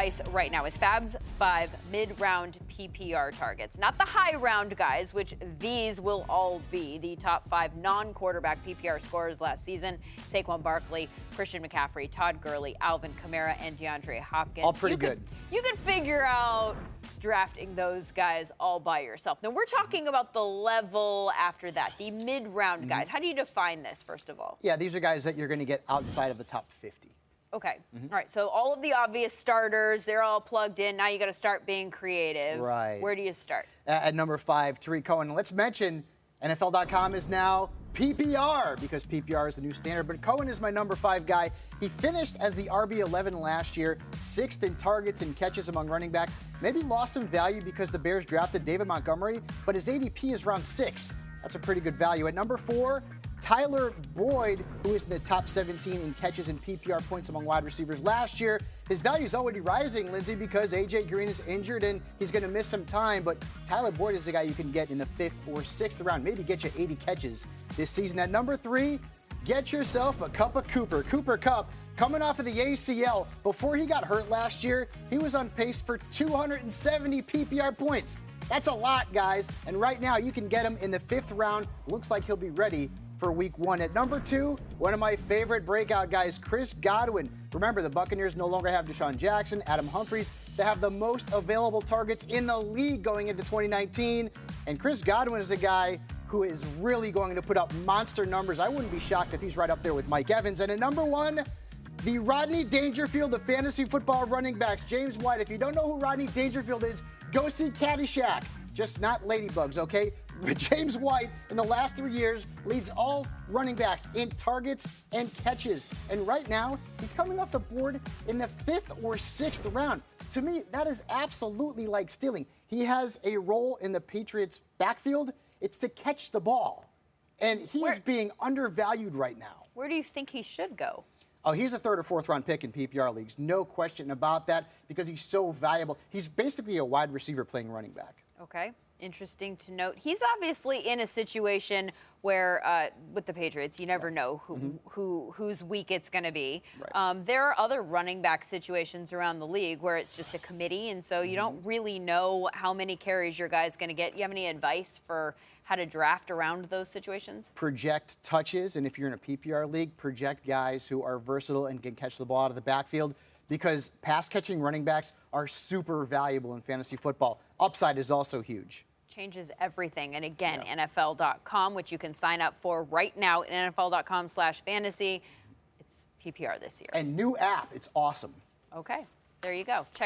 advice right now is Fab's 5 mid-round PPR targets. Not the high-round guys, which these will all be the top 5 non-quarterback PPR scorers last season. Saquon Barkley, Christian McCaffrey, Todd Gurley, Alvin Kamara, and DeAndre Hopkins. All pretty good. You could figure out drafting those guys all by yourself. Now, we're talking about the level after that, the mid-round guys. How do you define this, first of all? Yeah, these are guys that you're going to get outside of the top 50. Okay. All right. So all of the obvious starters, they're all plugged in. Now you got to start being creative. Right. Where do you start? At number 5, Tariq Cohen. Let's mention NFL.com is now PPR because PPR is the new standard. But Cohen is my number 5 guy. He finished as the RB11 last year, 6th in targets and catches among running backs. Maybe lost some value because the Bears drafted David Montgomery, but his ADP is around 6. That's a pretty good value. At number 4, Tyler Boyd, who is in the top 17 in catches and PPR points among wide receivers last year. His value is already rising, Lindsay, because A.J. Green is injured and he's going to miss some time. But Tyler Boyd is the guy you can get in the 5th or 6th round, maybe get you 80 catches this season. At number 3, get yourself a cup of Cooper. Cooper Kupp, coming off of the ACL. Before he got hurt last year, he was on pace for 270 PPR points. That's a lot, guys. And right now, you can get him in the 5th round. Looks like he'll be ready for week 1. At number 2, one of my favorite breakout guys, Chris Godwin. Remember, the Buccaneers no longer have Deshaun Jackson, Adam Humphries. They have the most available targets in the league going into 2019. And Chris Godwin is a guy who is really going to put up monster numbers. I wouldn't be shocked if he's right up there with Mike Evans. And at number 1, the Rodney Dangerfield of fantasy football running backs, James White. If you don't know who Rodney Dangerfield is, go see Caddyshack. Just not ladybugs, okay? But James White, in the last 3 years, leads all running backs in targets and catches. And right now, he's coming off the board in the 5th or 6th round. To me, that is absolutely like stealing. He has a role in the Patriots' backfield. It's to catch the ball. And he is being undervalued right now. Where do you think he should go? Oh, he's a 3rd or 4th round pick in PPR leagues. No question about that because he's so valuable. He's basically a wide receiver playing running back. Okay. Interesting to note. He's obviously in a situation where, with the Patriots, you never know whose week it's going to be. Right. There are other running back situations around the league where it's just a committee, and so you don't really know how many carries your guy's going to get. You have any advice for how to draft around those situations? Project touches, and if you're in a PPR league, project guys who are versatile and can catch the ball out of the backfield, because pass-catching running backs are super valuable in fantasy football. Upside is also huge. Changes everything. And again, NFL.com, which you can sign up for right now at NFL.com/fantasy. It's PPR this year. And new app. It's awesome. Okay. There you go. Check it out.